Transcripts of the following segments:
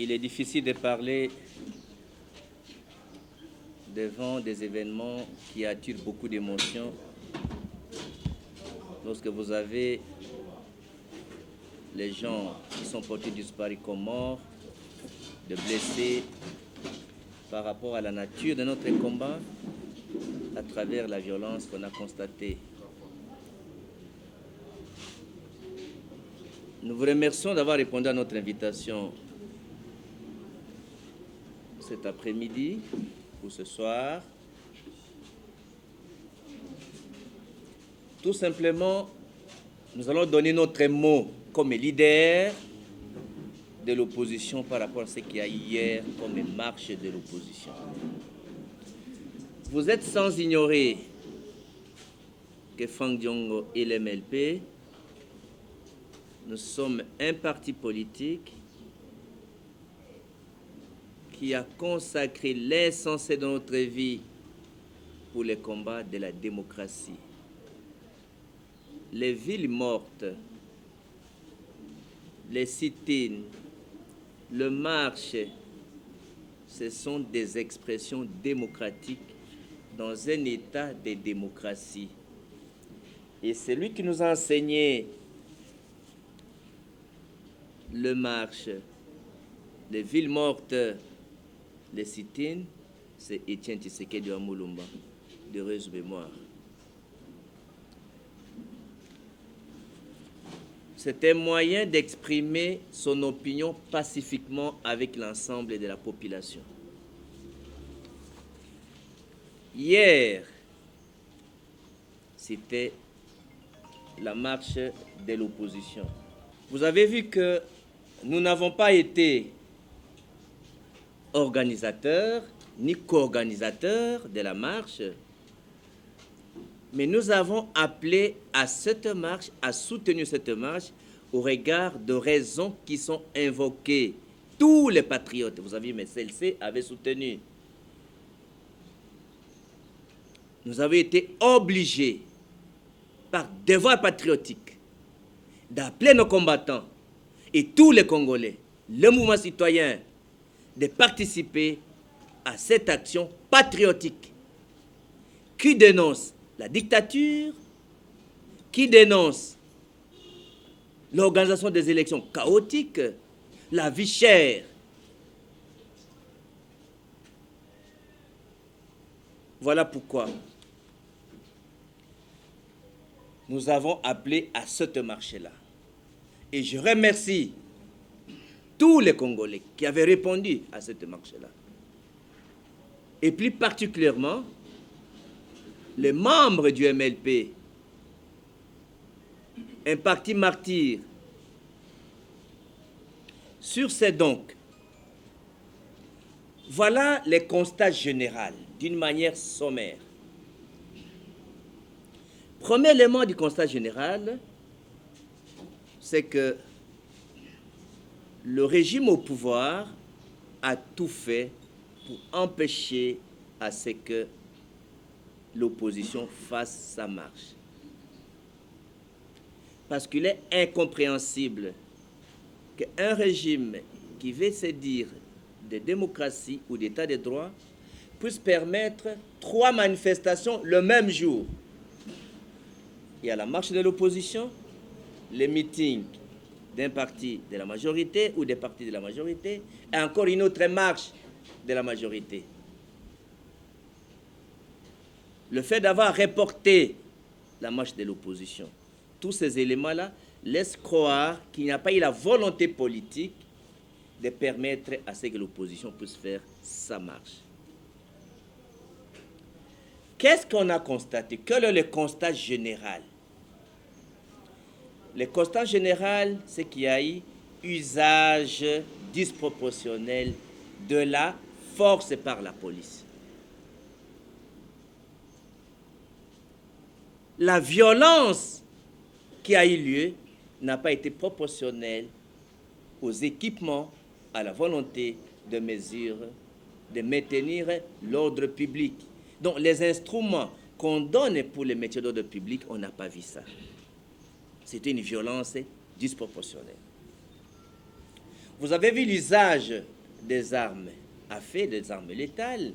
Il est difficile de parler devant des événements qui attirent beaucoup d'émotions. Lorsque vous avez les gens qui sont portés disparus comme morts, de blessés par rapport à la nature de notre combat, à travers la violence qu'on a constatée. Nous vous remercions d'avoir répondu à notre invitation cet après-midi ou ce soir. Tout simplement, nous allons donner notre mot comme leader de l'opposition par rapport à ce qu'il y a hier comme marche de l'opposition. Vous êtes sans ignorer que Fang Diongo et l'MLP, nous sommes un parti politique qui a consacré l'essentiel de notre vie pour le combat de la démocratie. Les villes mortes, les sit-ins, le marche, ce sont des expressions démocratiques dans un état de démocratie. Et c'est lui qui nous a enseigné le marche, les villes mortes, les sit-ins, c'est Étienne Tshisekedi Amulumba, d'heureuse mémoire. C'est un moyen d'exprimer son opinion pacifiquement avec l'ensemble de la population. Hier, c'était la marche de l'opposition. Vous avez vu que nous n'avons pas été organisateurs ni co-organisateurs de la marche, mais nous avons appelé à cette marche, à soutenir cette marche au regard de raisons qui sont invoquées. Tous les patriotes, vous avez vu, mais celle-ci avait soutenu. Nous avons été obligés, par devoir patriotique, d'appeler nos combattants et tous les Congolais, le mouvement citoyen, de participer à cette action patriotique qui dénonce la dictature, qui dénonce l'organisation des élections chaotiques, la vie chère. Voilà pourquoi nous avons appelé à cette marche-là. Et je remercie tous les Congolais qui avaient répondu à cette marche-là. Et plus particulièrement, les membres du MLP, un parti martyr. Sur ce donc, voilà les constats généraux, d'une manière sommaire. Premier élément du constat général, c'est que le régime au pouvoir a tout fait pour empêcher à ce que l'opposition fasse sa marche. Parce qu'il est incompréhensible qu'un régime qui veut se dire de démocratie ou d'état de droit puisse permettre 3 manifestations le même jour. Il y a la marche de l'opposition, les meetings d'un parti de la majorité ou des partis de la majorité, et encore une autre marche de la majorité. Le fait d'avoir reporté la marche de l'opposition, tous ces éléments-là laissent croire qu'il n'y a pas eu la volonté politique de permettre à ce que l'opposition puisse faire sa marche. Qu'est-ce qu'on a constaté? Quel est le constat général? Le constat général, c'est qu'il y a eu usage disproportionnel de la force par la police. La violence qui a eu lieu n'a pas été proportionnelle aux équipements, à la volonté de mesure, de maintenir l'ordre public. Donc les instruments qu'on donne pour les métiers d'ordre public, on n'a pas vu ça. C'était une violence disproportionnelle. Vous avez vu l'usage des armes à feu, des armes létales.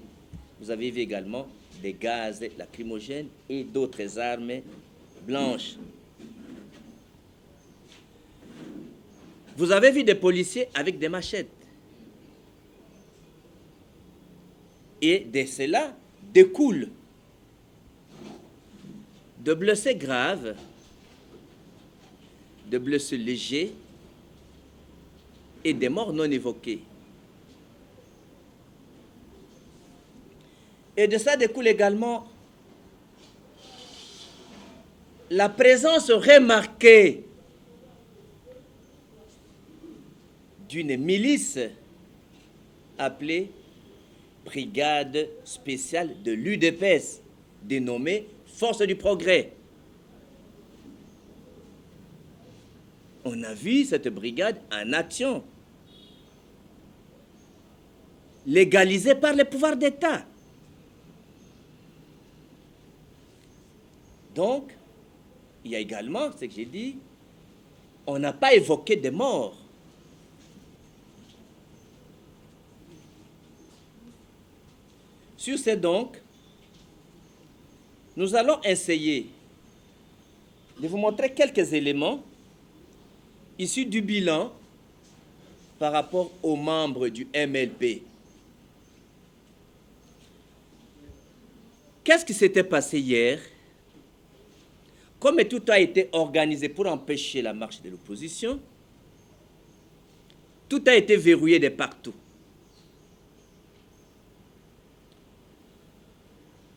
Vous avez vu également des gaz lacrymogènes et d'autres armes blanches. Vous avez vu des policiers avec des machettes. Et de cela découle de blessés graves, de blessés légers et des morts non évoquées. Et de ça découle également la présence remarquée d'une milice appelée Brigade spéciale de l'UDPS, dénommée Force du Progrès. On a vu cette brigade en action, légalisée par les pouvoirs d'État. Donc, il y a également, ce que j'ai dit, on n'a pas évoqué des morts. Sur ce donc, nous allons essayer de vous montrer quelques éléments issus du bilan par rapport aux membres du MLP. Qu'est-ce qui s'était passé hier? Comme tout a été organisé pour empêcher la marche de l'opposition, tout a été verrouillé de partout.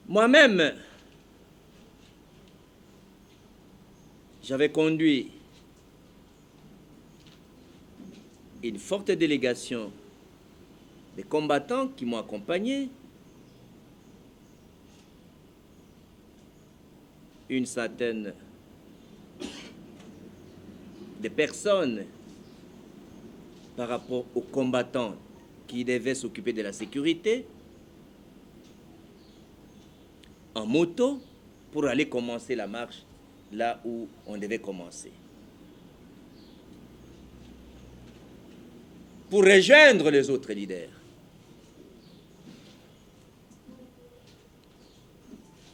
Moi-même, j'avais conduit une forte délégation de combattants qui m'ont accompagné, une centaine de personnes par rapport aux combattants qui devaient s'occuper de la sécurité, en moto pour aller commencer la marche là où on devait commencer. Pour rejoindre les autres leaders.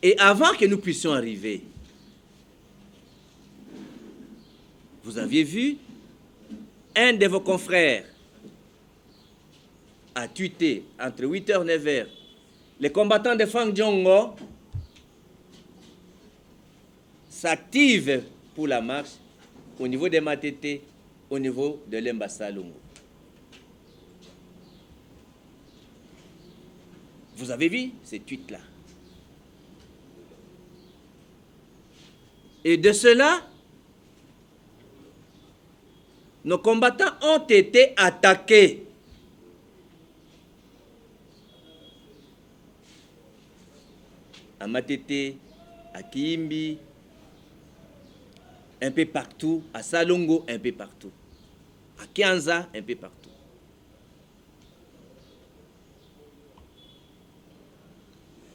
Et avant que nous puissions arriver, vous aviez vu, un de vos confrères a tweeté entre 8h et 9h, les combattants de Fang Djongo s'activent pour la marche au niveau de Matete, au niveau de Lemba Salongo. Vous avez vu ces tweets-là? Et de cela, nos combattants ont été attaqués. À Matete, à Kiimbi, un peu partout, à Salongo, un peu partout, à Kianza, un peu partout.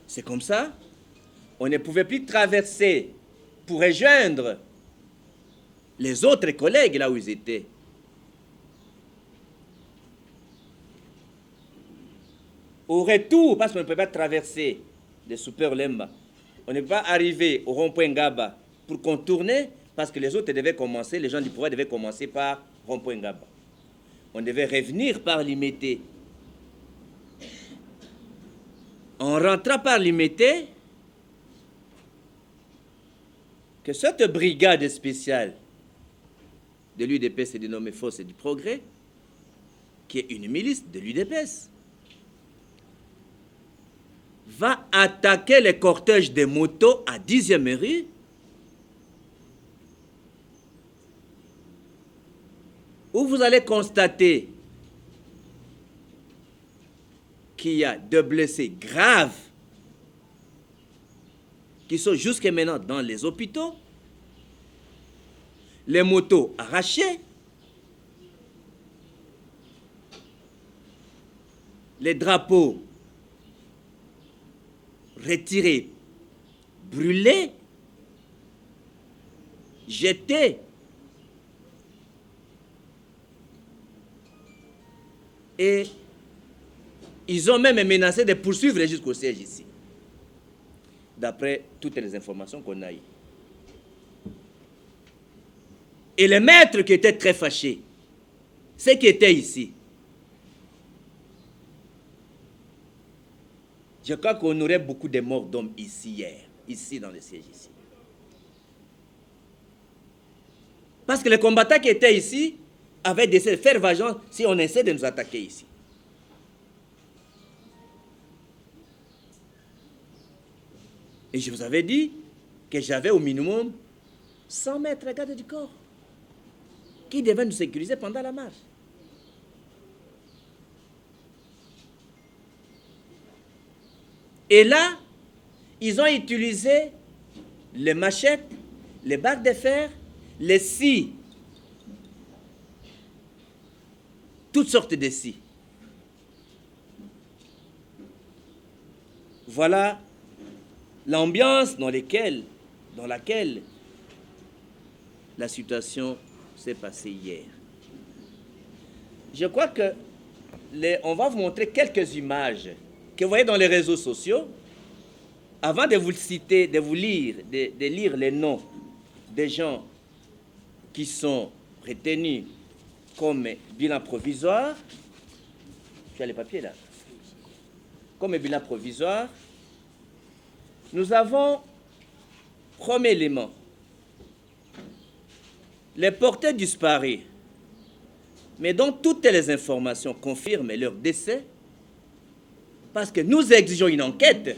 C'est comme ça, on ne pouvait plus traverser pour rejoindre les autres collègues là où ils étaient. Au retour, parce qu'on ne peut pas traverser le Super Lemba, on ne peut pas arriver au rond-point Ngaba pour contourner, parce que les autres devaient commencer, les gens du pouvoir devaient commencer par rond-point Ngaba. On devait revenir par Limete. En rentrant par Limete, que cette brigade spéciale de l'UDPS est dénommée Force du Progrès, qui est une milice de l'UDPS, va attaquer les cortèges de motos à 10e rue, où vous allez constater qu'il y a deux blessés graves qui sont jusqu'à maintenant dans les hôpitaux, les motos arrachées, les drapeaux retirés, brûlés, jetés. Et ils ont même menacé de poursuivre jusqu'au siège ici, d'après toutes les informations qu'on a eues. Et les maîtres qui étaient très fâchés, ceux qui étaient ici, je crois qu'on aurait beaucoup de morts d'hommes ici hier, ici dans le siège ici. Parce que les combattants qui étaient ici avaient décidé de faire vengeance si on essaie de nous attaquer ici. Et je vous avais dit que j'avais au minimum 100 mètres de garde du corps qui devaient nous sécuriser pendant la marche. Et là, ils ont utilisé les machettes, les barres de fer, les scies, toutes sortes de scies. Voilà l'ambiance dans laquelle la situation s'est passée hier. Je crois que on va vous montrer quelques images que vous voyez dans les réseaux sociaux. Avant de vous citer, de vous lire, de lire les noms des gens qui sont retenus comme bilan provisoire, tu as les papiers là, comme bilan provisoire, nous avons, premier élément, les porteurs disparus, mais dont toutes les informations confirment leur décès, parce que nous exigeons une enquête.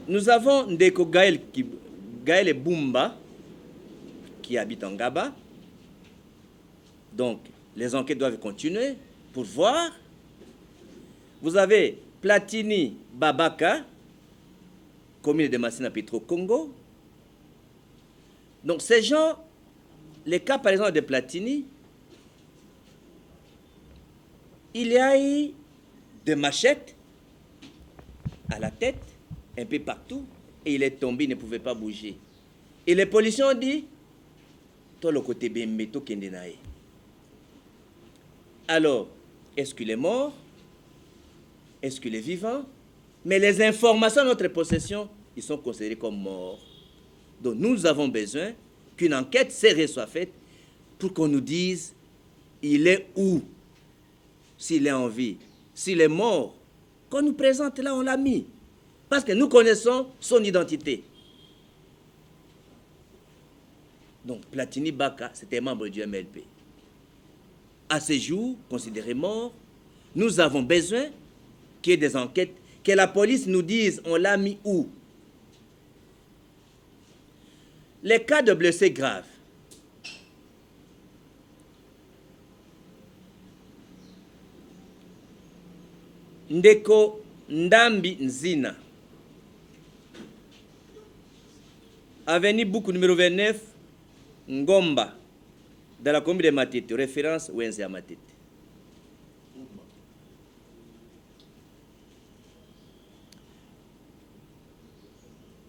Nous avons Ndeko Gaël Bumba, qui habite en Gaba. Donc, les enquêtes doivent continuer pour voir. Vous avez Platini Babaka, commune de Massina Petro Congo. Donc, ces gens, les cas par exemple de Platini, il y a eu des machettes à la tête, un peu partout, et il est tombé, il ne pouvait pas bouger. Et les policiers ont dit, toi le côté Bembeto Kendenae. Alors, est-ce qu'il est mort? Est-ce qu'il est vivant? Mais les informations de notre possession, ils sont considérés comme morts. Donc nous avons besoin qu'une enquête sérieuse soit faite pour qu'on nous dise, il est où? S'il est en vie, s'il est mort, qu'on nous présente là, on l'a mis. Parce que nous connaissons son identité. Donc, Platini Baka, c'était membre du MLP. À ce jour, considéré mort, nous avons besoin qu'il y ait des enquêtes, que la police nous dise on l'a mis où. Les cas de blessés graves. Ndeko Ndambi Nzina, avenue Boukou numéro 29, Ngomba, dans la commune de Matete, référence Wenze à Matete.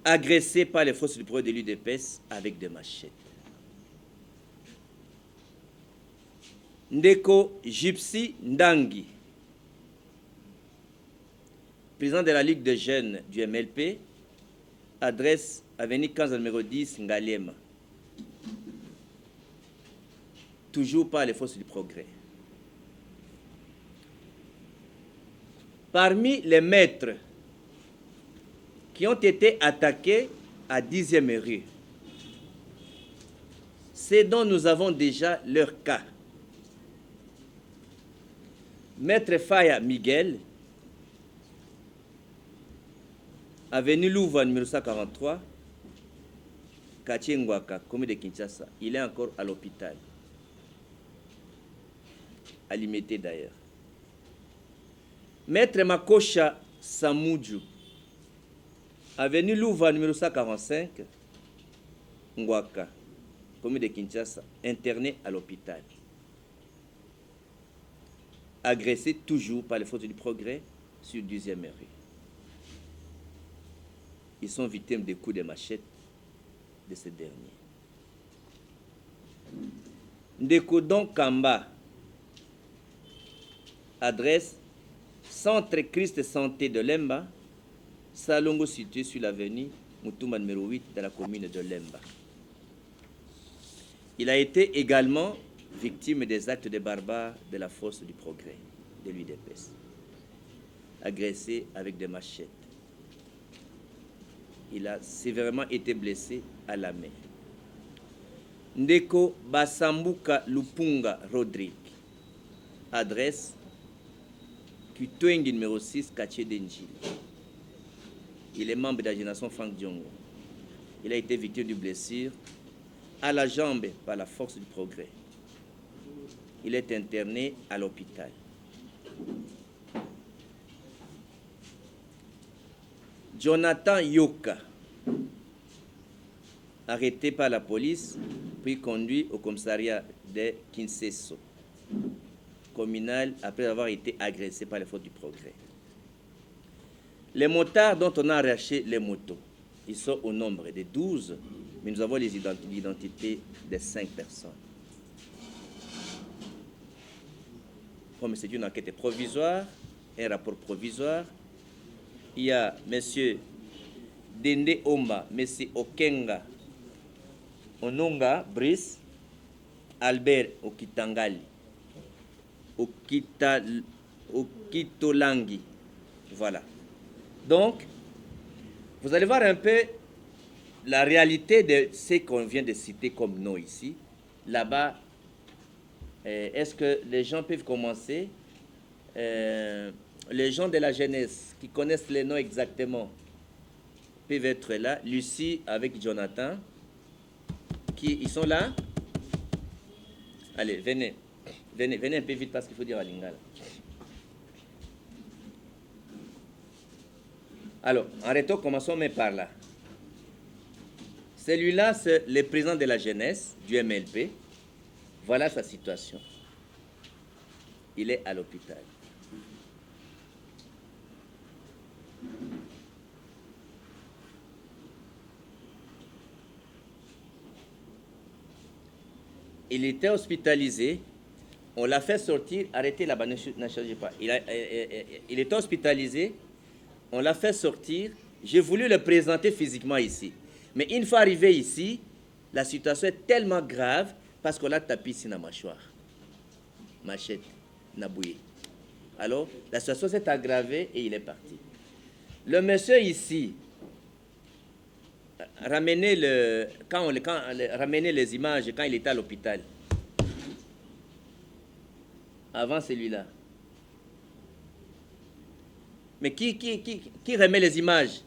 Agressé par les forces du progrès de l'UDPS avec des machettes. Ndeko Gypsy Ndangi, président de la Ligue des jeunes du MLP, adresse avenue 15 numéro 10, Ngaliema. Toujours par les forces du progrès. Parmi les maîtres qui ont été attaqués à 10e rue, c'est dont nous avons déjà leur cas. Maître Faya Miguel, avenue Louva, numéro 143, Kachengwaka, commune de Kinshasa. Il est encore à l'hôpital. À Limité d'ailleurs. Maître Makosha Samudju, avenue Louva, numéro 145, Ngwaka, commune de Kinshasa, interné à l'hôpital. Agressé toujours par les forces du progrès sur 10e rue. Ils sont victimes des coups de machette de ces derniers. Ndeko Don Kamba, adresse Centre Christ Santé de Lemba, Salongo situé sur l'avenue Mutumba numéro 8 de la commune de Lemba. Il a été également victime des actes de barbares de la force du progrès, de l'UDPS, agressé avec des machettes. Il a sévèrement été blessé à la main. Ndeko Basambuka Lupunga Rodrigue, adresse Kitwengi numéro 6, quartier d'Enjili. Il est membre de la génération Franck Diongo. Il a été victime d'une blessure à la jambe par la force du progrès. Il est interné à l'hôpital. Jonathan Yoka, arrêté par la police, puis conduit au commissariat de Kinseso communal après avoir été agressé par les forces du progrès. Les motards dont on a arraché les motos, ils sont au nombre de 12, mais nous avons l'identité de 5 personnes. Comme c'est une enquête provisoire, un rapport provisoire, il y a M. Dende Omba, M. Okenga Ononga Brice, Albert Okitangali, Okitolangi. Voilà. Donc, vous allez voir un peu la réalité de ce qu'on vient de citer comme nom ici. Là-bas, est-ce que les gens peuvent commencer? Les gens de la jeunesse qui connaissent les noms exactement peuvent être là. Lucie avec Jonathan, ils sont là. Allez, venez. Venez un peu vite parce qu'il faut dire à Lingala. Alors, arrêtons, commençons mais par là. Celui-là, c'est le président de la jeunesse du MLP. Voilà sa situation. Il est à l'hôpital. Il était hospitalisé. On l'a fait sortir. Arrêtez là-bas, ne changez pas. Il était hospitalisé. On l'a fait sortir. J'ai voulu le présenter physiquement ici. Mais une fois arrivé ici, la situation est tellement grave parce qu'on l'a tapé ici dans la mâchoire. Machette, nabouillé. Alors, la situation s'est aggravée et il est parti. Le monsieur ici, ramenez les images quand il était à l'hôpital. Avant celui-là. Mais qui remet les images?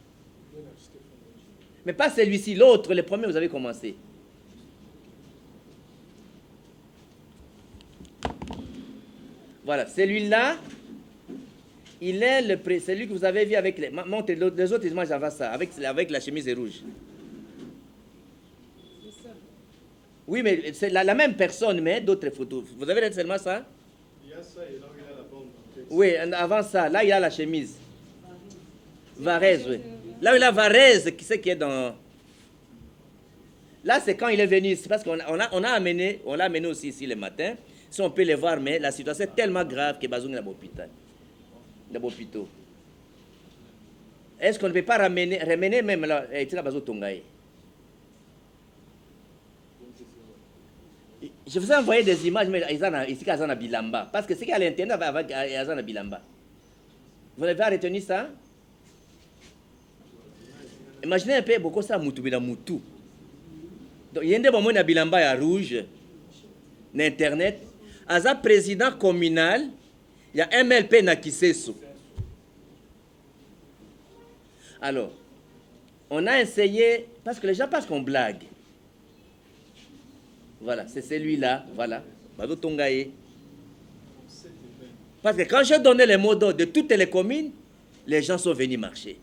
Mais pas celui-ci, l'autre, le premier, vous avez commencé. Voilà, celui-là, il est celui que vous avez vu avec montrez les autres images avant ça, avec la chemise rouge. Oui, mais c'est la même personne, mais d'autres photos. Vous avez seulement ça? Il y a ça et là, il y a la bombe. Oui, avant ça, là, il y a la chemise. Varese, oui. Là, il y a Varese, qui c'est qui est dans... Là, c'est quand il est venu ici, parce qu'on l'a amené aussi ici le matin. Si on peut les voir, mais la situation est tellement grave que Bazoum est dans l'hôpital. Dans l'hôpital. Est-ce qu'on ne peut pas ramener même là, Bazoum Tongaï? Je vous ai envoyé des images, mais ici, ils sont à Bilamba. Parce que c'est qu'à l'intérieur, ils sont à Bilamba. Vous avez retenu ça? Imaginez un peu, beaucoup ça, Moutou, Moutou. Donc, il y a des moments où Bilamba est rouge, n'Internet. Aza président communal, il y a MLP Nakiseso. Alors, on a essayé, parce que les gens pensent qu'on blague. Voilà, c'est celui-là, voilà. Bazo Tongaye. Parce que quand j'ai donné les mots d'ordre de toutes les communes, les gens sont venus marcher.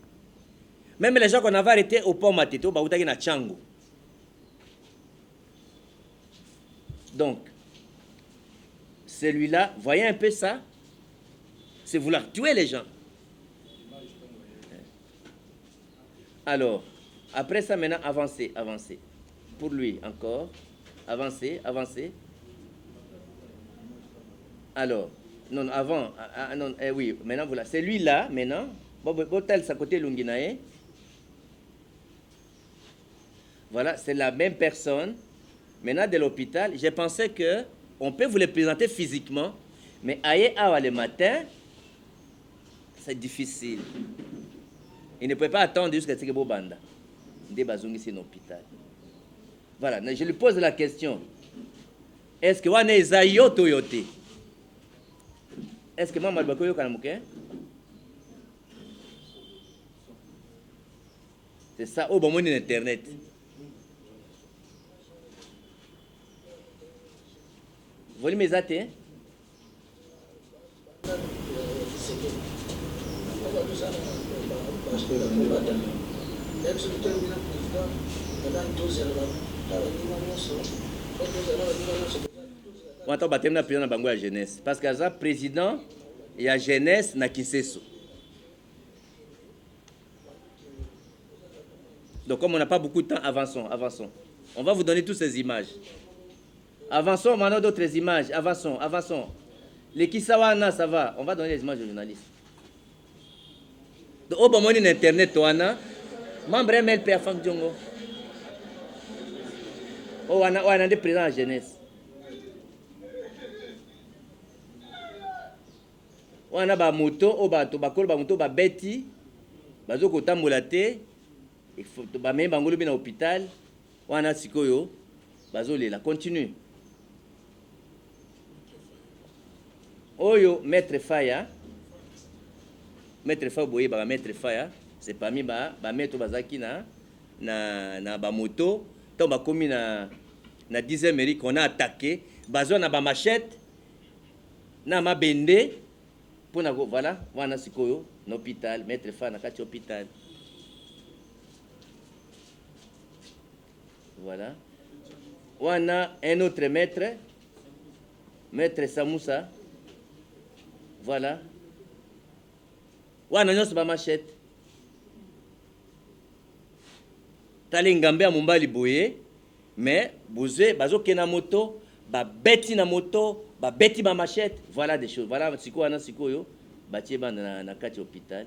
Même les gens qu'on avait arrêtés au pont Matito, Baoutagi na Tchango. Donc, celui-là, voyez un peu ça, c'est vouloir tuer les gens. Alors, après ça, maintenant, avancez. Pour lui, encore. Avancez. Alors, Non, avant. Non, oui, maintenant, voilà. C'est lui là, maintenant. Botel, sa côté Lunginae. Voilà, c'est la même personne. Maintenant, de l'hôpital, j'ai pensé que on peut vous les présenter physiquement, mais aïe, le matin, c'est difficile. Il ne peut pas attendre jusqu'à ce que Bobanda. Débazongi, c'est un hôpital. Voilà, je lui pose la question. Est-ce que wana ezayo toyote? Est-ce que maman Bakoyo Kanamuke? C'est ça, au bon moment internet. Vous voyez mes athées? On attend baptême na président na bango ya jeunesse parce que ça président ya jeunesse na Kinseso. Donc comme on n'a pas beaucoup de temps, avançons. On va vous donner toutes ces images. Avançons, maintenant d'autres images. Avançons. Les Kisawana, ça va. On va donner les images aux journalistes. Donc au moment où internet toana, membre MLP à Fang Djongo. Oh, on a des présidents à jeunesse. On a ba moto, o ba to ba kol ba moto ba beti, ba zo kotambola te, il faut ba même bangolo bi na hôpital, on a sikoyo, ba zo lela, continue. Oyo maître Faya boye ba maître Faya, c'est parmi ba maître bazaki na ba moto, to ba komi na 10e mairie qu'on a attaqué, bazo na ba machette na mabende. Voilà, wana sikoyo, l'hôpital, maître Fa na kati hôpital. Voilà. Wana un autre maître, maître Samoussa. Voilà. Wana nyonso ba machette. Tali ngambe ya mumbali boye, mais boze bazo kena moto, ba beti na moto. Ba beti ba machette, voilà des choses. Voilà siko wana sikoyo, batie bana na kati hôpital.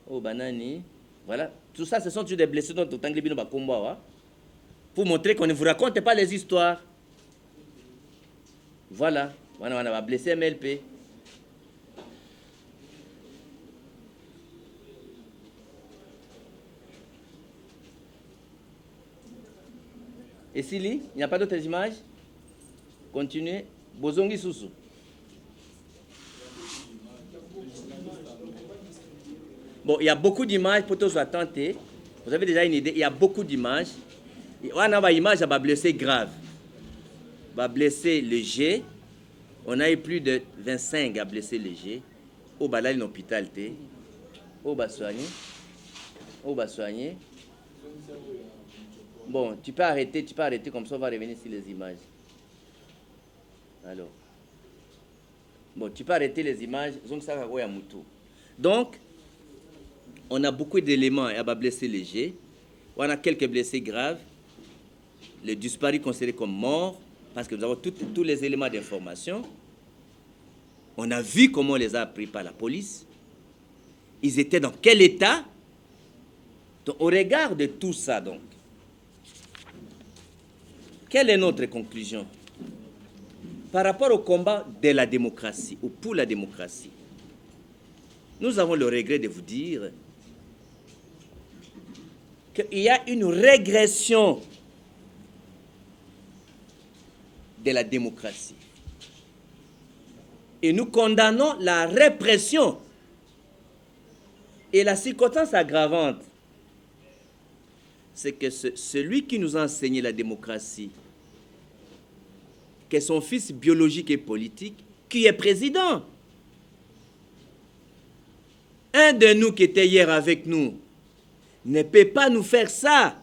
Oh banani, voilà. Tout ça ce sont des blessés dont tangli bino ba komba pour montrer qu'on ne vous raconte pas les histoires. Voilà, on a blessé MLP. Et Sili, il n'y a pas d'autres images? Continuez. Bozongi Soussou. Bon, il y a beaucoup d'images pour tous attenter. Vous avez déjà une idée, il y a beaucoup d'images. On a une image à blessé grave. Va blesser léger. On a eu plus de 25 à blessé léger. Au balai l'hôpital. Au bas soigné. Bon, tu peux arrêter comme ça, on va revenir sur les images. Alors. Bon, tu peux arrêter les images. Donc, on a beaucoup d'éléments à blessés légers. On a quelques blessés graves. Les disparus considérés comme morts, parce que nous avons tous les éléments d'information. On a vu comment on les a appris par la police. Ils étaient dans quel état? Donc, au regard de tout ça, donc, quelle est notre conclusion par rapport au combat de la démocratie ou pour la démocratie? Nous avons le regret de vous dire qu'il y a une régression de la démocratie. Et nous condamnons la répression. Et la circonstance aggravante, c'est que celui qui nous a enseigné la démocratie, que son fils biologique et politique, qui est président. Un de nous qui était hier avec nous ne peut pas nous faire ça.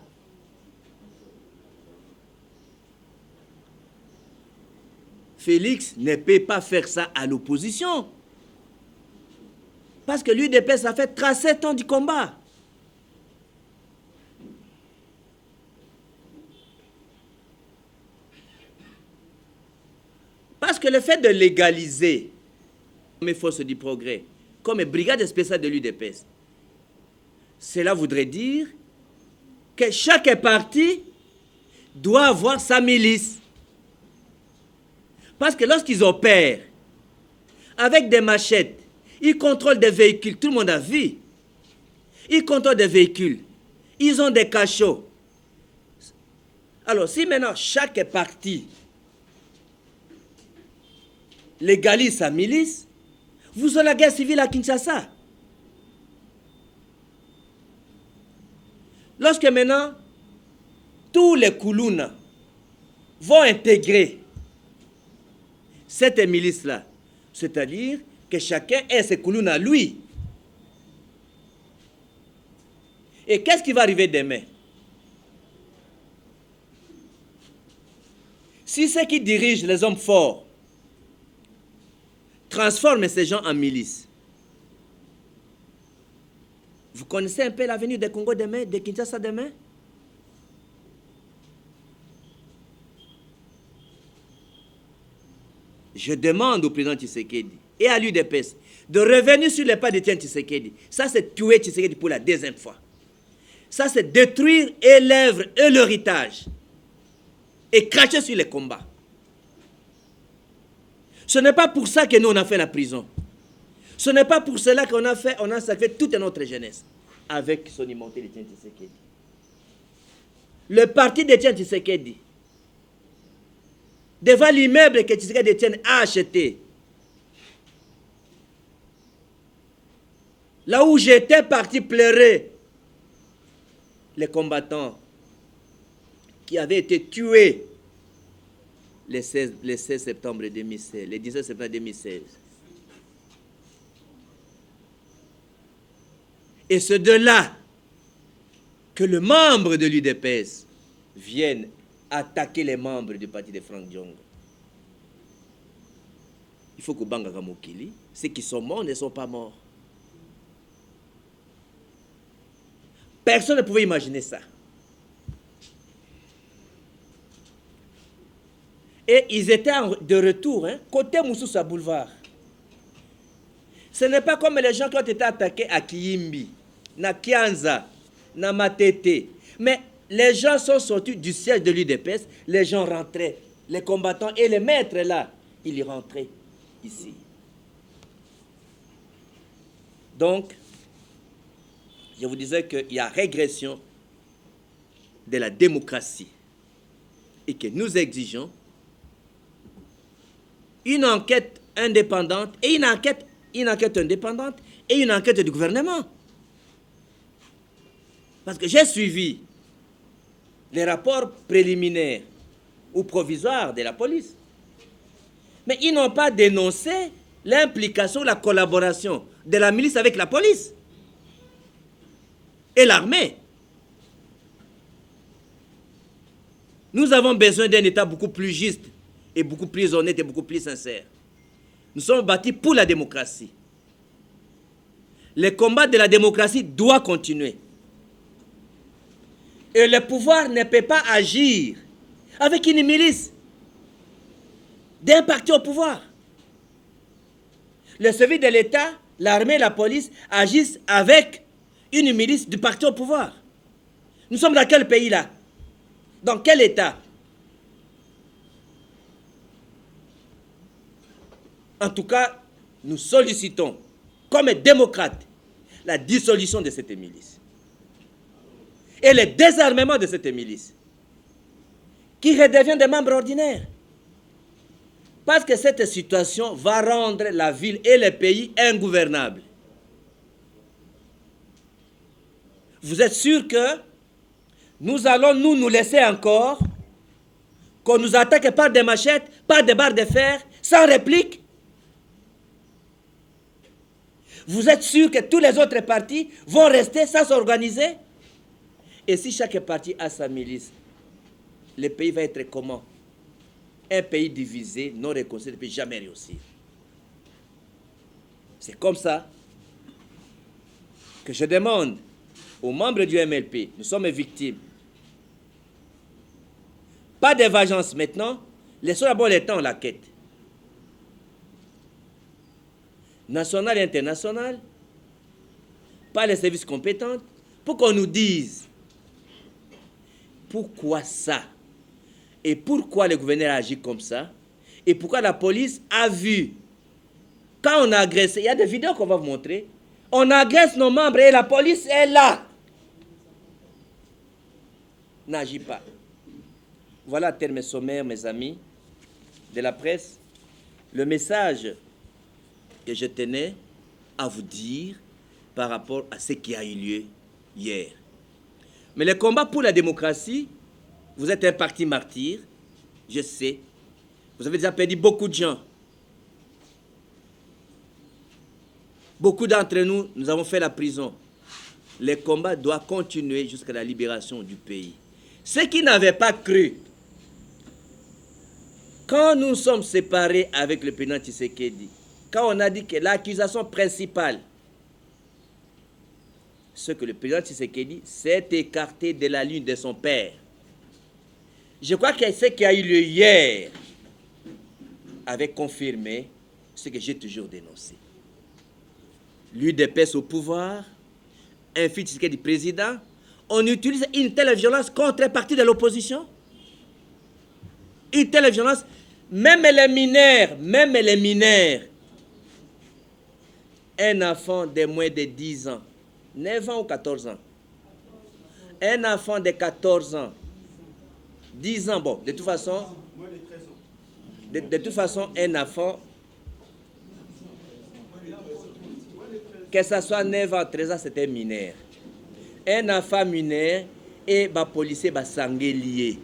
Félix ne peut pas faire ça à l'opposition. Parce que l'UDP, ça fait 37 ans du combat. Parce que le fait de légaliser les forces du progrès comme brigade spéciale de l'UDPS, cela voudrait dire que chaque parti doit avoir sa milice. Parce que lorsqu'ils opèrent avec des machettes, ils contrôlent des véhicules, tout le monde a vu. Ils contrôlent des véhicules, ils ont des cachots. Alors si maintenant chaque parti légalise sa milice, vous aurez la guerre civile à Kinshasa. Lorsque maintenant tous les Koulouna vont intégrer cette milice-là, c'est-à-dire que chacun ait ses Koulouna à lui. Et qu'est-ce qui va arriver demain? Si ceux qui dirigent les hommes forts transforment ces gens en milices, vous connaissez un peu l'avenir des Congo demain, de Kinshasa demain? Je demande au président Tshisekedi et à l'UDPS de revenir sur les pas de Tshisekedi. Ça, c'est tuer Tshisekedi pour la deuxième fois. Ça, c'est détruire et l'œuvre et l'héritage. Et cracher sur les combats. Ce n'est pas pour ça que nous, on a fait la prison. Ce n'est pas pour cela qu'on a sacrifié toute notre jeunesse avec son immonté de Tshisekedi. Le parti de Tshisekedi, devant l'immeuble que Tshisekedi a acheté, là où j'étais parti pleurer les combattants qui avaient été tués le 16 septembre 2016, le 17 septembre 2016. Et c'est de là que le membre de l'UDPS vienne attaquer les membres du parti de Franck Diongo. Il faut que Bangaka Mokili, ceux qui sont morts ne sont pas morts. Personne ne pouvait imaginer ça. Et ils étaient de retour, côté Moussoussa Boulevard. Ce n'est pas comme les gens qui ont été attaqués à Kiyimbi, na Kianza, na Matete. Mais les gens sont sortis du siège de l'UDPS, les gens rentraient, les combattants et les maîtres là, ils rentraient ici. Donc, je vous disais qu'il y a régression de la démocratie et que nous exigeons une enquête indépendante et une enquête indépendante et une enquête du gouvernement. Parce que j'ai suivi les rapports préliminaires ou provisoires de la police. Mais ils n'ont pas dénoncé l'implication, la collaboration de la milice avec la police et l'armée. Nous avons besoin d'un État beaucoup plus juste et beaucoup plus honnête et beaucoup plus sincère. Nous sommes bâtis pour la démocratie. Le combat de la démocratie doit continuer. Et le pouvoir ne peut pas agir avec une milice d'un parti au pouvoir. Le service de l'État, l'armée et la police agissent avec une milice du parti au pouvoir. Nous sommes dans quel pays là? Dans quel État? En tout cas, nous sollicitons, comme démocrates, la dissolution de cette milice. Et le désarmement de cette milice, qui redevient des membres ordinaires. Parce que cette situation va rendre la ville et le pays ingouvernables. Vous êtes sûr que nous allons nous laisser encore, qu'on nous attaque par des machettes, par des barres de fer, sans réplique? Vous êtes sûr que tous les autres partis vont rester sans s'organiser? Et si chaque parti a sa milice, le pays va être comment? Un pays divisé, non réconcilié, ne peut jamais réussir. C'est comme ça que je demande aux membres du MLP, nous sommes victimes. Pas de vengeance maintenant, laissons d'abord les temps la quête. nationales et internationales, par les services compétents, pour qu'on nous dise pourquoi ça et pourquoi le gouverneur agit comme ça et pourquoi la police a vu quand on a agressé, il y a des vidéos qu'on va vous montrer, on agresse nos membres et la police est là, n'agit pas. Voilà, terme sommaire, mes amis de la presse, le message que je tenais à vous dire par rapport à ce qui a eu lieu hier. Mais le combat pour la démocratie, vous êtes un parti martyr, je sais. Vous avez déjà perdu beaucoup de gens. Beaucoup d'entre nous, nous avons fait la prison. Le combat doit continuer jusqu'à la libération du pays. Ceux qui n'avaient pas cru, quand nous sommes séparés avec le président Tshisekedi, quand on a dit que l'accusation principale, ce que le président Tshisekedi s'est écarté de la ligne de son père. Je crois que ce qui a eu lieu hier avait confirmé ce que j'ai toujours dénoncé. L'UDPS au pouvoir, un fils Tshisekedi président, on utilise une telle violence contre un parti de l'opposition. Une telle violence, même les mineurs, un enfant de moins de 10 ans, 9 ans ou 14 ans, un enfant de 14 ans, 10 ans, bon, de toute façon, un enfant, que ce soit 9 ans, 13 ans, c'était mineur. Un enfant mineur et les policiers sangué liés.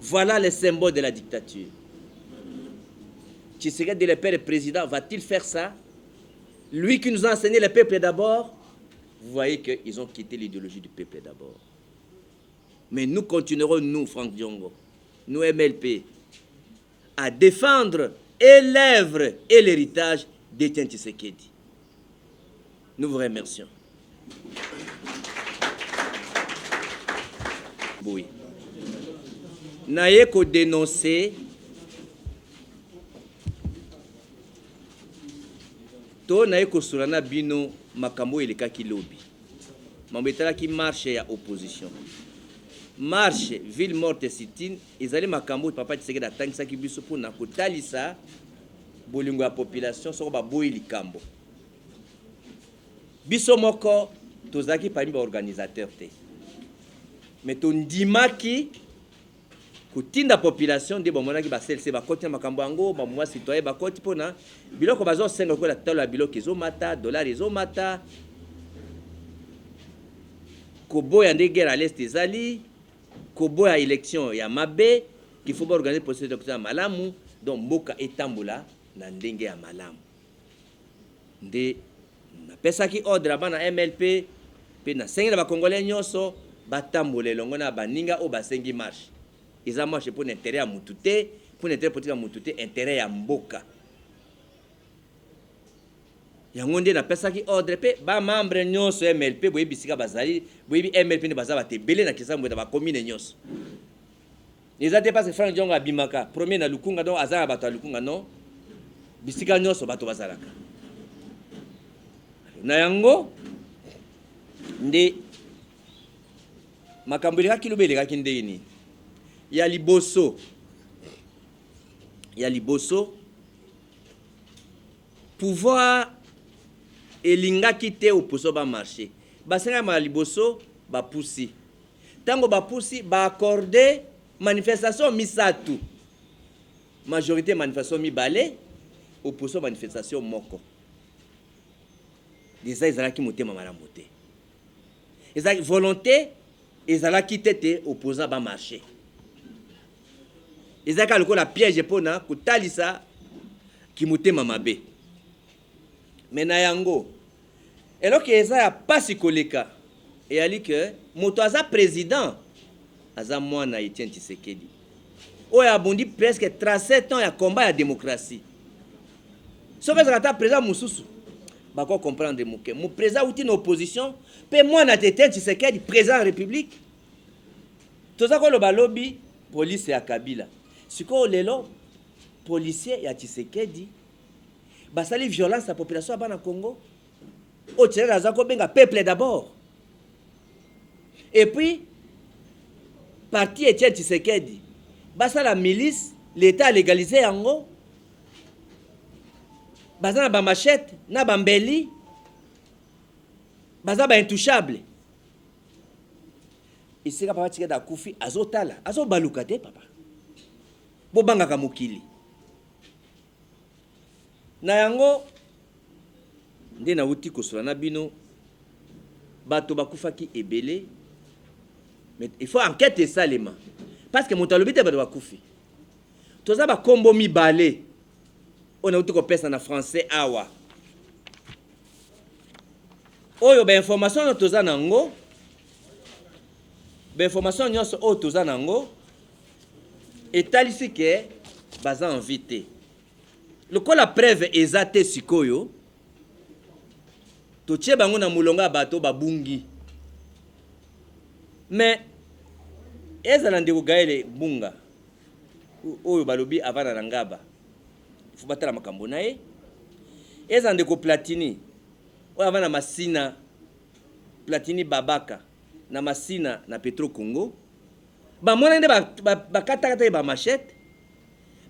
Voilà le symbole de la dictature. Tshisekedi, le père et président, va-t-il faire ça? Lui qui nous a enseigné le peuple d'abord, vous voyez qu'ils ont quitté l'idéologie du peuple d'abord. Mais nous continuerons, nous, Franck Diongo, nous MLP, à défendre et l'œuvre et l'héritage d'Étienne Tshisekedi. Nous vous remercions. Oui. Naye ko dénoncer to naye ko surana bino makambo elekaki lobi. Mambo etalaki marche ya opposition. Marche ville morte sit-in ezali makambo papa Tshisekedi atangisaki biso pona kotalisa bolingo ya population soko baboyi likambo. Biso moko tozaki parmi ba organisateur te. Mais tondimaki kutinda population de bomonaki baselse bakoti makambo yango bamwa citoyen bakoti pona biloko bazo senga ko la talo ya biloko ezomata dollar ezomata koboya ndenge à l'est ezali koboya élection ya mabe qu'il faut organiser processus d'élection malamu donc mboka etambola na ndenge ya malamu nde napesaki ordre bana MLP pe na sengi na bakongolais nyonso batambola elongo na baninga o basengi marche. Ils ont marché pour l'intérêt à Moutouté, pour l'intérêt politique à Moutouté, intérêt à Mboka. Yangonde na pesa ki ordre pe ba membre nyonso MLP boyebi sika bazali boyebi MLP ne bazaba te belé na kisambo ba commune nyonso. Les até pas Franck Diongo abimaka premier na Lukunga donc azala bato ya Lukunga non bisika nyonso bato bazalaka. Na yango nde makambo ya kilobele ka kindeni. Il y a Liboso. Pouvoir elinga kite opposition ba marché. Basenga ma Liboso ba poussi. Tango ba poussi ba accorder manifestation misatu. Majorité manifestation mibale, opposition manifestation moko. Déjà ezalaki motema malamu te. Ezalaki volonté ezalaki tete opposant ba marché. Ezaka lokola piège pona kotalisa kimutema mabe. Mena yango eloki eza ya pasi koleka eyali ke moto aza président aza mwana Etienne Tshisekedi oyo abondi presque 37 ans ya combat ya démocratie. Soki ezaka président mususu bako comprendre moke mo président uti na opposition pe mwana Etienne Tshisekedi président de la République toza ko loba lobi police ya Kabila. Siko lelo policier ya Tshisekedi basali violence la population ya bana Congo o tshela azako benga peuple d'abord. Et puis parti Etienne Tshisekedi basa la milice l'état a légalisé yango baza na ba machette na ba mbeli baza ba intouchable isika papa Tshisekedi akufi azotala azobaluka te papa bo bangaka mokili na yango nde na uti kosola na bino bato bakufaki ebele. Mais il faut enquête esalema parce que moto alobi te bato bakufi toza bakombo mibale on a uti kopesa na français awa oyo ba information no toza nango ba information nyonso oyo toza nango etalisi ke baza invité lokola preuve eza te sikoyo totie bango na mulonga bato babungi. Mais ezala ndeko Gaël Bunga oyo balobi avana na ngaba faut batala makambo na ye ezala ndeko Platini oyo avana masina Platini Babaka na masina na Petro Congo bamona nde bakata ba machette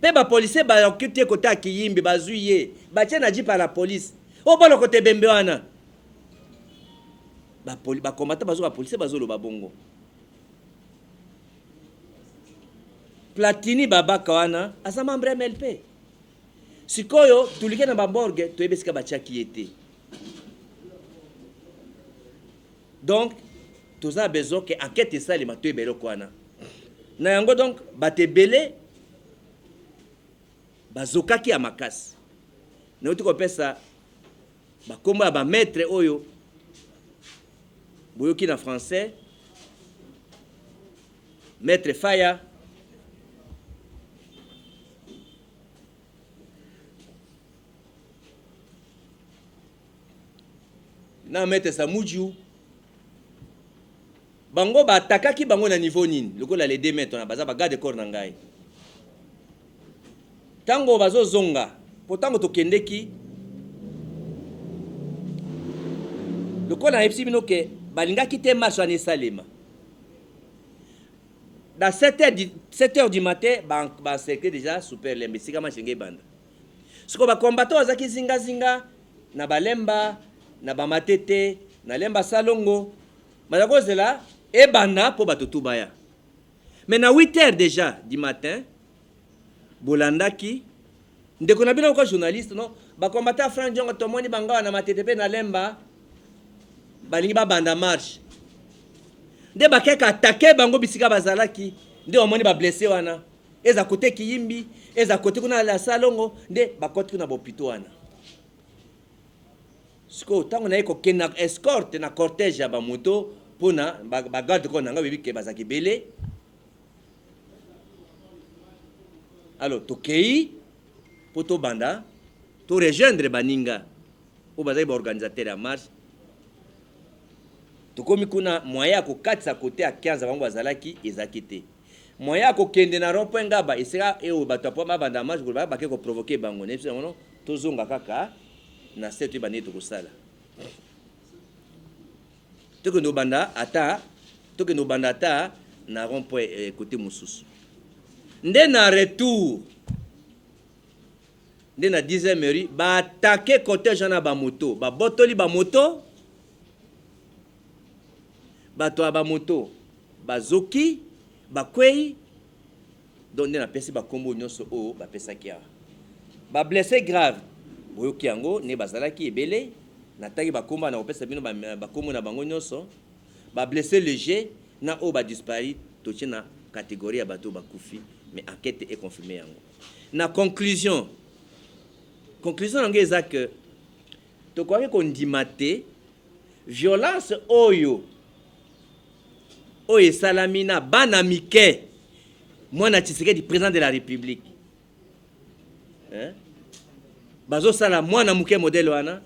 pe ba policier ba okite kota kiyimbi bazuye batie na jipa la police o bolo kote bembe wana ba combattant bazo ba policier bazo lo babongo Platini Babaka wana asa membre MLP sikoyo tulike na bamborge toyebesika batiaki ete. Donc toza besoin que enquête esalema toyebele kwana na yango. Donc batebele bazokaki ya makasi na uti kopesa bakombo ya bametre oyo boyoki na français maître Faya na maître Samuju bango ba atakaki bango na niveau nini lokola les 2 mètres na baza ba garde corps na ngai tango bazo zonga potango tokendeki lokola epsi bino ke balingaki te marche en Salema dans 7h du matin ba cercle déjà super lembe sika machenge banda siko ba combattant azaki zinga zinga na balemba na ba matete na lemba salongo mazakozela e banda po batutu baya. Mais na 8h déjà du matin bolandaki ndeko na bino ko journaliste non ba combattant Franck Diongo tomoni bangawa na matete pe na lemba balingi ba banda marche nde bakeka attaquer bango bisika bazalaki nde omoni ba blessé wana eza kote kiyimbi eza kote kuna la salongo nde bakoti kuna bopito wana siko tango na eko kena escorte na cortège ya ba moto pona ba garde ko nanga bibi ke bazaki belé. Alors tokei poto banda to rejoindre baninga o bazaki ba organisateur ya marche tokomi kuna moyen ko katsa côté à 15 bango bazalaki ezaki te moyen ko kende na rond-point ngaba esika e o bato po mabanda marche ko ba ke ko provoquer bango ne pisa ngono tozonga kaka na setu bani to kosala toko no banda ata na rond-point côté mususu nde na retour nde na 10e heure ba attaquer côté jana ba moto ba botoli ba moto bato ba moto bazoki bakwei donc nde na pesi ba kombo nyonso o ba pesaki ya ba blessé grave boyoki yango ne bazalaki ebele nataki bakomba na opesa bino bakombo na bango nyonso ba blessé léger na o ba disparu toche na catégorie ya bato bakufi. Mais enquête est confirmée yango na conclusion nango eza que tokoki kondima te violence oyo esalami na bana mike mwana Tshisekedi président de la République bazosala mwana muke modèle wana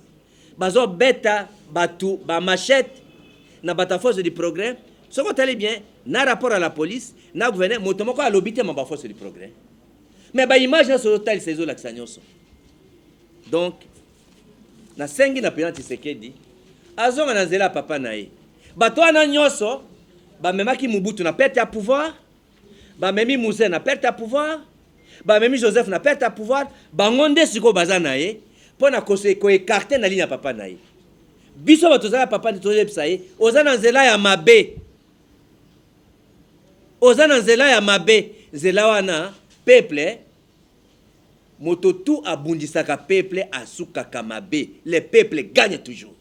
bazobeta batu ba machette na bata force du progrès. Ce qu'on t'a bien na rapport à la police na gouverneur moto moko alobi te ma force du progrès Mais bah image na sur tel ces la xanyoso. Donc na sengi na président Tshisekedi azonga na nzela papa nae. Bato na nyoso ba memaki Mobutu na perte ya pouvoir, ba memi Mouzé na perte ya pouvoir, ba memi Joseph na perte ya pouvoir, ba ngonde siko baza nae pona ko écarter na ligne ya papa nae. Biso bato za papa nitoye bisaye oza na nzela ya mabe. Oza na nzela ya mabe, nzela wana peuple moto tout abundisaka peuple asukaka mabe. Le peuple gagne toujours.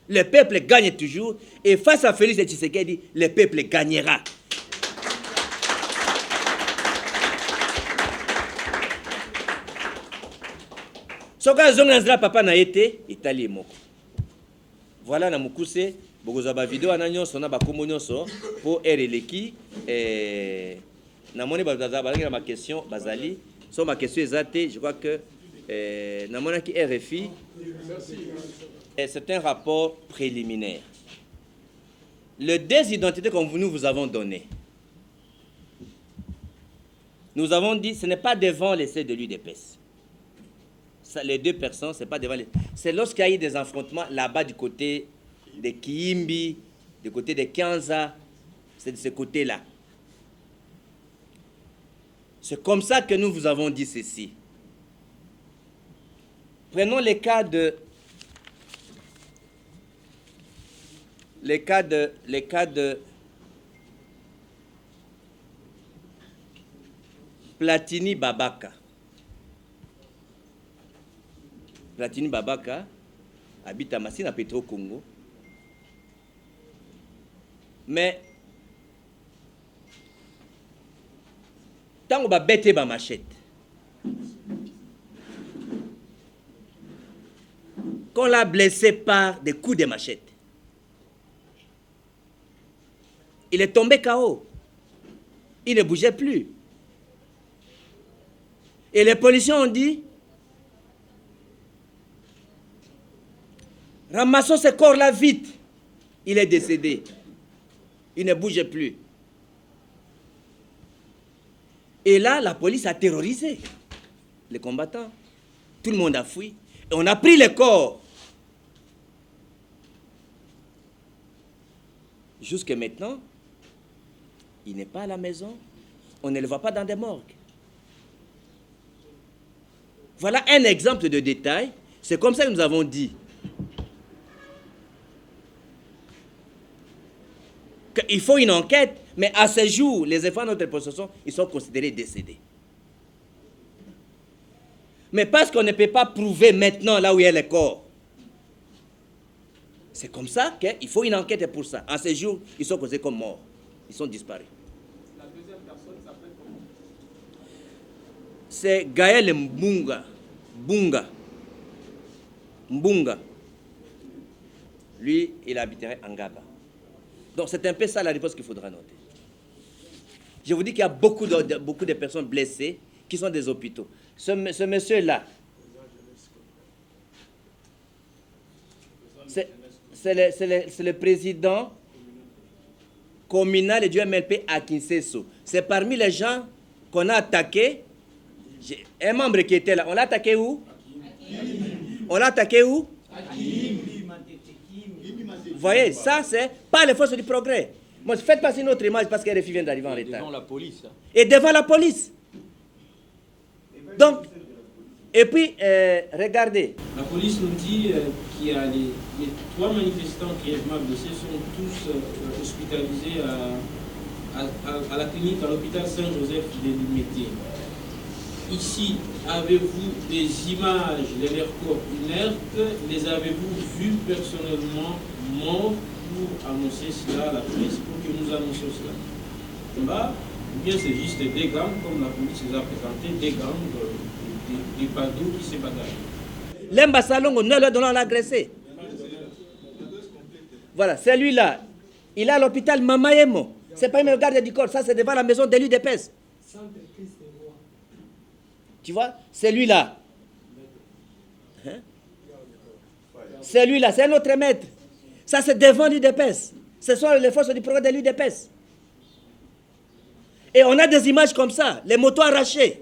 Le peuple gagne toujours et face à Félix Tshisekedi, le peuple gagnera. Soka zonga nzela papa na été itali moko. Voilà na mukuse bokoza ba vidéo na nyonso na ba kombo nyonso pour ereleki na moni ba ma question bazali so ma question exacte je crois que na mona ki RFI c'est un rapport préliminaire. Le désidentité comme nous vous avons donné. Nous avons dit ce n'est pas devant l'essai de l'UDPS. Les deux personnes, c'est pas devant les... C'est lorsqu'il y a eu des affrontements là-bas du côté de Kiimbi, du côté de Kianza, c'est de ce côté-là. C'est comme ça que nous vous avons dit ceci. Prenons les cas de Platini Babaka. Platini Babaka habite à Massina à Petro Congo. Mais tant qu'on va bêter ma machette, qu'on l'a blessé par des coups de machette, il est tombé KO. Il ne bougeait plus. Et les policiers ont dit ramassons ce corps-là vite. Il est décédé. Il ne bouge plus. Et là, la police a terrorisé les combattants. Tout le monde a fui. Et on a pris le corps. Jusque maintenant, il n'est pas à la maison. On ne le voit pas dans des morgues. Voilà un exemple de détail. C'est comme ça que nous avons dit qu'il faut une enquête, mais à ce jour, les enfants de notre possession, ils sont considérés décédés. Mais parce qu'on ne peut pas prouver maintenant là où il y a le corps, c'est comme ça qu'il faut une enquête pour ça. À ce jour, ils sont considérés comme morts. Ils sont disparus. La deuxième personne s'appelle comment? C'est Gaël Mbunga. Lui, il habiterait en Gaba. Donc c'est un peu ça la réponse qu'il faudra noter. Je vous dis qu'il y a beaucoup de personnes blessées qui sont des hôpitaux. Ce monsieur-là, c'est le président communal du MLP à Kinshasa. C'est parmi les gens qu'on a attaqués. Un membre qui était là, on l'a attaqué où? On l'a attaqué où? Vous voyez, ça c'est pas les forces du progrès. Moi, faites passer une autre image parce que RFI vient d'arriver en retard. Devant la police. Et devant la police. Donc, et puis, regardez. La police nous dit qu'il y a les 3 manifestants grièvement blessés sont tous hospitalisés à la clinique, à l'hôpital Saint-Joseph de Limité. Ici, avez-vous des images de leurs corps inertes? Les avez-vous vus personnellement morts pour annoncer cela à la presse, pour que nous annoncions cela? Là, ou bien c'est juste des gangs, comme la police les a présentés, des gangs, des badauds qui se bataillent. L'ambassadeur, nous le donnons l'agressé. Voilà, celui-là, il est à l'hôpital Mamayemo. Ce n'est pas une garde du corps, ça c'est devant la maison de l'UDPS. Tu vois, celui-là. Hein? Celui-là, c'est notre maître. Ça, c'est devant l'UDPS. Ce sont les forces du progrès de l'UDPS. Et on a des images comme ça, les motos arrachées.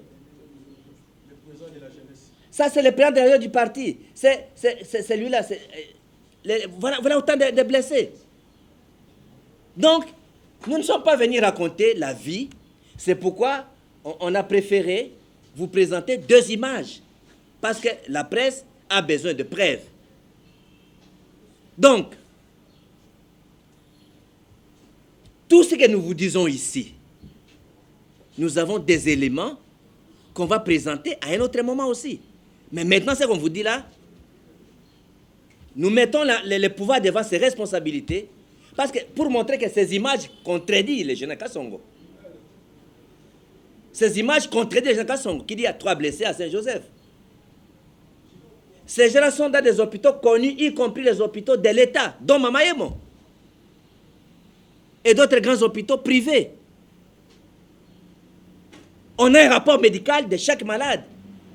Ça, c'est le président du parti. C'est lui-là. Voilà autant de blessés. Donc, nous ne sommes pas venus raconter la vie. C'est pourquoi on a préféré vous présenter deux images. Parce que la presse a besoin de preuves. Donc, tout ce que nous vous disons ici, nous avons des éléments qu'on va présenter à un autre moment aussi. Mais maintenant, ce qu'on vous dit là, nous mettons le pouvoir devant ses responsabilités, parce que pour montrer que ces images contredisent les généraux Kassongo. Ces images contredisent les généraux Kassongo, qui dit il y a 3 blessés à Saint-Joseph. Ces gens sont dans des hôpitaux connus, y compris les hôpitaux de l'État, dont Mamayemo, et d'autres grands hôpitaux privés. On a un rapport médical de chaque malade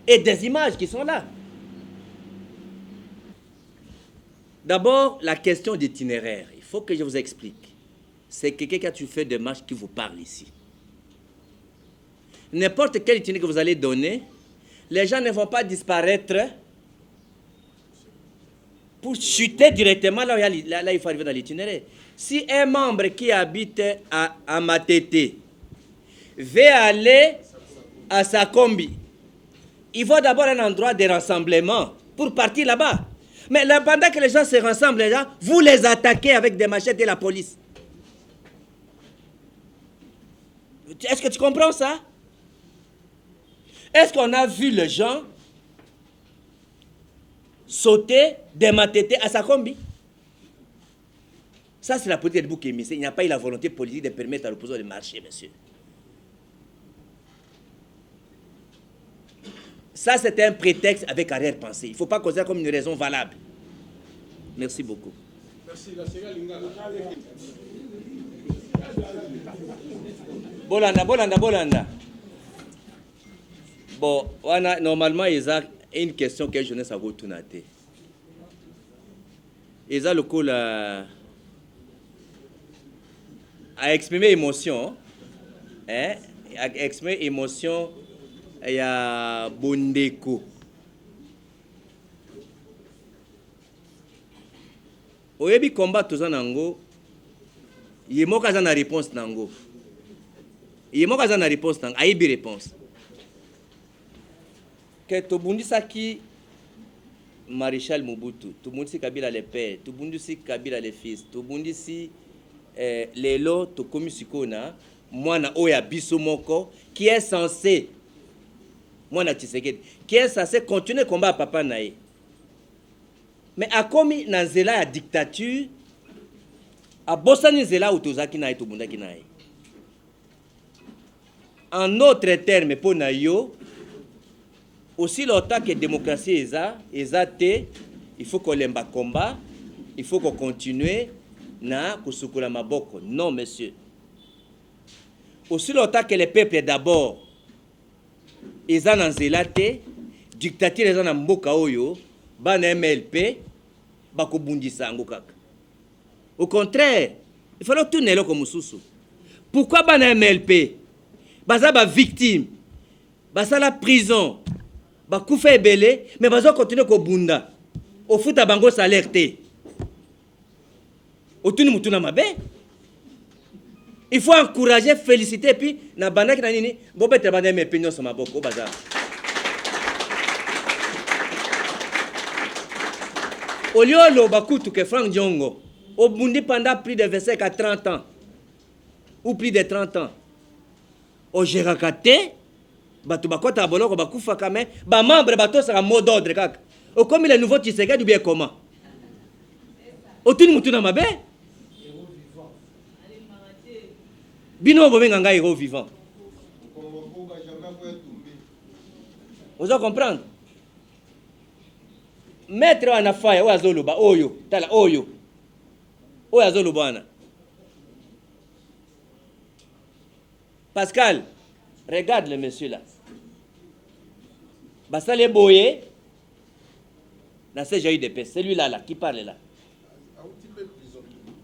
et des images qui sont là. D'abord, la question d'itinéraire. Il faut que je vous explique. C'est quelqu'un qui a fait des marches qui vous parle ici. N'importe quel itinéraire que vous allez donner, les gens ne vont pas disparaître pour chuter directement là où il faut arriver dans l'itinéraire. Si un membre qui habite à Matete veut aller à Sakombi, il faut d'abord un endroit de rassemblement pour partir là-bas. Mais là, pendant que les gens se rassemblent, là, vous les attaquez avec des machettes et la police. Est-ce que tu comprends ça? Est-ce qu'on a vu les gens sauter des Matete à Sakombi? Ça, c'est la politique de bouc émissé. Il n'y a pas eu la volonté politique de permettre à l'opposition de marcher, monsieur. Ça, c'est un prétexte avec arrière-pensée. Il ne faut pas considérer comme une raison valable. Merci beaucoup. Merci. Bolanda. Bon, normalement, il y a une question que je ne sais pas où il y a le coup à exprimer émotion. À exprimer émotion. Il y a Bondeko. Oyebi combat toza nango. Yemoka za na réponse nango. Yemoka za na réponse nango. Ayebi réponse. Que tobundisa ki Maréchal Mobutu, tobundisi Kabila le père, tobundisi Kabila le fils, tobundisi lelo tokomi sikona mwana oya biso moko qui est censé Mwana Tshisekedi, qui est censé continuer le combat à papa nae. Mais a commis dans la dictature, a bossani zela utozaki nae to bundaki nae. En autre terme, pour nayo, aussi longtemps que la démocratie est il faut qu'on lemba combat, il faut qu'on continue na kusukula maboko. Non, monsieur. Aussi longtemps que le peuple est d'abord, ils ont nzela te dictature ils ont na mboka oyo bana MLP bakobundisa ngo kaka. Au contraire, il faut tourner le comme mususu. Pourquoi bana MLP baza ba victime baza la prison bakufa ebele mais baza continuer ko bunda au futa bango salaire te otuni mutuna mabe. Il faut encourager, féliciter, et puis, na banda ki na nini, bobe te banda me penyo sama boko bazar. Oliolo bakutu que Frank Diongo, au Bundi pendant plus de 25 à 30 ans, ou plus de 30 ans. Au Gérakate, batu bakota boloko bakufa kame, ba membre bato sera mot d'ordre kaka. Au comme les nouveaux Tshisekedi ou bien comment? Otuni mutuna mabe? Bino bobenga ngai héros vivant. Vous allez comprendre? Maître Anafaya, Oazoluba, Oyo, Tala, Oyo. Oazolubana. Pascal, regarde le monsieur là. Basta les boyés. Dans ce eu de paix, celui-là là, qui parle là.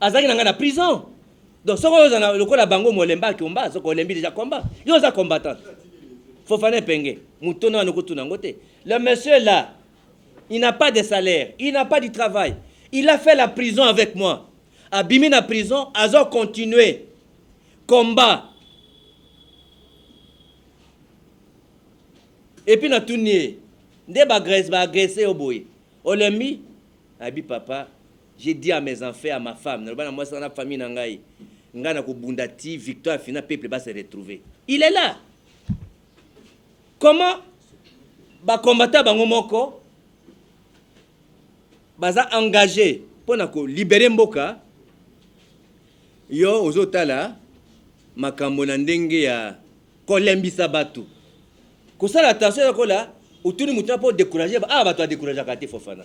Azaki n'a pas la prison. Donc, ce que la bango molemba combat, ce qu'on l'aime déjà combat. Il y a combattant. Fofana Penge, Moutona Nokotuna Ngote. Le monsieur là, il n'a pas de salaire, il n'a pas de travail. Il a fait la prison avec moi. Abimi la prison, Azo continué. Combat. Et puis, na tourné. Dès ba agressé au boy. Olemi, Abi papa, j'ai dit à mes enfants, à ma femme, moi c'est la famille nangai. Ngana ko bundati, victoire final, peuple va se retrouver. Il est là. Comment ba combattant bango moko baza engagé pour libérer Mboka. Yo ozotala makambo na ndenge ya kolembisa batu. Kosala attention yako là, utuni mutu pour décourager batu a décourager kati Fofana.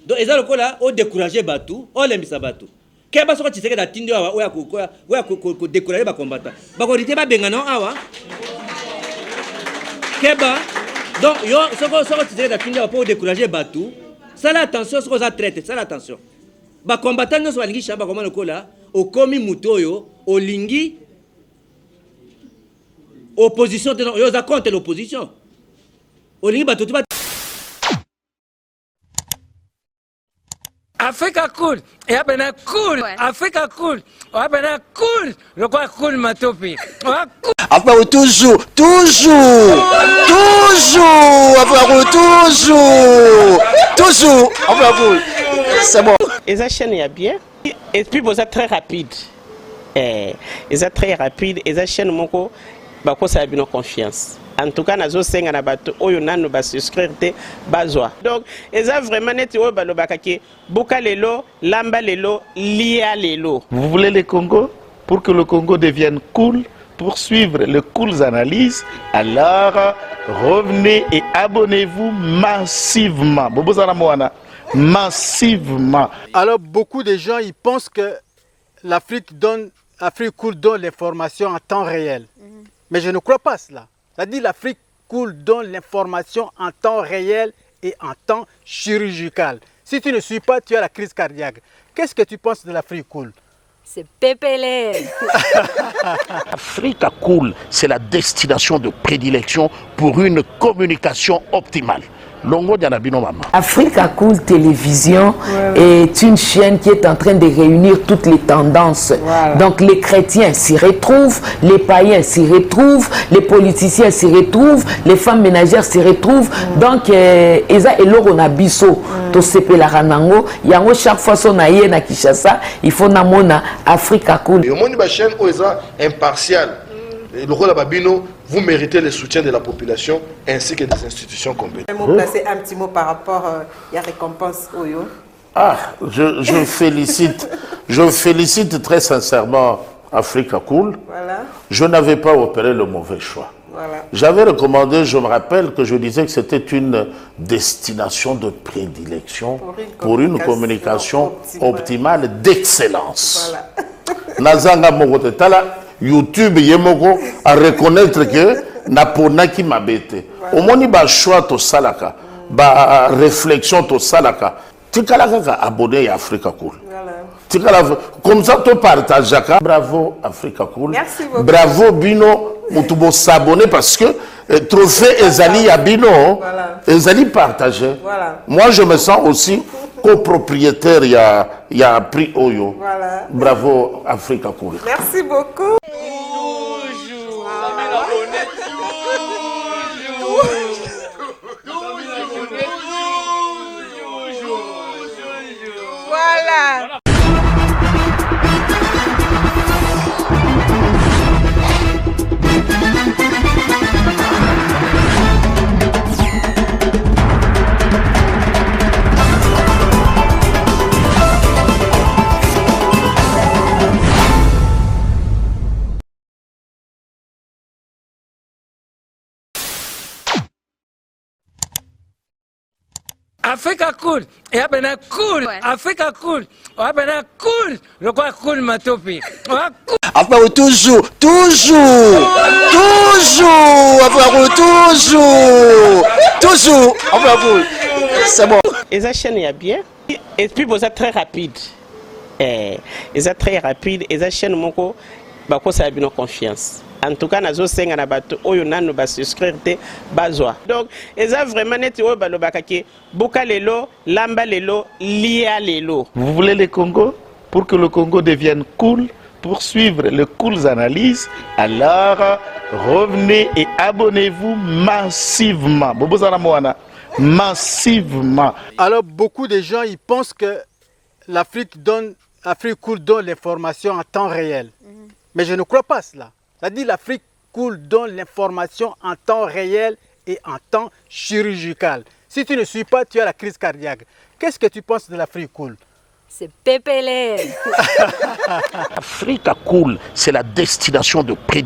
Donc ezalo ko là o décourager batu, o lembisa batu. Keba soko tseke da tindi awa oya ko décourager ba combattant. Ba ko rite ba bengana awa. Keba donc yo soko tseke da tindi awa pour décourager batu. Ça l'attention soko za traite, ça l'attention. Ba combattant no so balingi chamba komana ko là, o komi mutoyo, o lingi opposition de yo za contre l'opposition. O lingi batu ba Africa cool, et abena cool, Africa cool, abena cool, le quoi cool matopi. Après toujours, après cool. C'est bon. Et ça chaîne est bien. Et puis vous êtes très rapide. Et ça très rapide. Et ça chaîne moko, bah quoi ça a bien confiance. En tout cas, nazo senga na bato oyo nanu ba souscrire te bazwa. Donc, eza vraiment neti oyo balobaka ke buka lelo, lamba lelo, lia lelo. Vous voulez le Congo? Pour que le Congo devienne cool, pour suivre les cool analyses, alors revenez et abonnez-vous massivement. Bobozana Moana, massivement. Alors beaucoup de gens ils pensent que l'Afrique cool donne l'information en temps réel. Mais je ne crois pas cela. C'est-à-dire l'Afrique cool donne l'information en temps réel et en temps chirurgical. Si tu ne suis pas, tu as la crise cardiaque. Qu'est-ce que tu penses de l'Afrique cool? C'est pépélé. Africa Cool, c'est la destination de prédilection pour une communication optimale. Longo Dianabino Mama. Africa Cool Télévision est une chaîne qui est en train de réunir toutes les tendances. Donc les chrétiens s'y retrouvent, les païens s'y retrouvent, les politiciens s'y retrouvent, les femmes ménagères s'y retrouvent. Donc Eza Eloro na biso to sepela ranango, yango chaque fois son aye na Kinshasa, il faut namona Africa Cool. Yo moni ba chaîne Oeza impartial. Le rôle Babino, vous méritez le soutien de la population ainsi que des institutions compétentes. Vous placer un petit mot par rapport à la récompense Oyo. Ah, je félicite très sincèrement Africa Cool. Voilà. Je n'avais pas opéré le mauvais choix. Voilà. J'avais recommandé, je me rappelle que je disais que c'était une destination de prédilection pour une communication optimale d'excellence. Voilà. Nazanga Mogote Tala. YouTube yemoko à reconnaître que napona qui m'a bêté. Au moins ba choix to salaka, ba réflexion to salaka. Tikalaka abonné à Africa Cool. Tikala comme ça to partage. Bravo Africa Cool. Merci beaucoup. Bravo Bino, mutubo s'abonner parce que trophée Ezali à Bino, Ezali partagé. Voilà. Moi je me sens aussi copropriétaire, il y a prix Oyo. Voilà. Bravo Africa Cool. Merci beaucoup. Voilà. Africa cool, et abena cool, Africa cool, abena cool, le quoi cool matopi. Après toujours, après toujours, après c'est bon. Et ça chaîne est bien. Et puis vous êtes très rapide. eza très rapide, eza chaîne moko bakosa bino confiance. En tout cas, nazo senga na bato oyo nanu ba souscrire te bazwa. Donc, eza vraiment neti oyo balobaka ke boka lelo, lamba lelo, lia lelo. Vous voulez le Congo? Pour que le Congo devienne cool, pour suivre les cool analyses, alors revenez et abonnez-vous massivement. Bobozana Moana, massivement. Alors, beaucoup de gens ils pensent que l'Afrique cool donne l'information en temps réel. Mais je ne crois pas cela. C'est-à-dire l'Afrique cool donne l'information en temps réel et en temps chirurgical. Si tu ne suis pas, tu as la crise cardiaque. Qu'est-ce que tu penses de l'Afrique cool? C'est Pépélé. Africa Cool, c'est la destination de prédilection.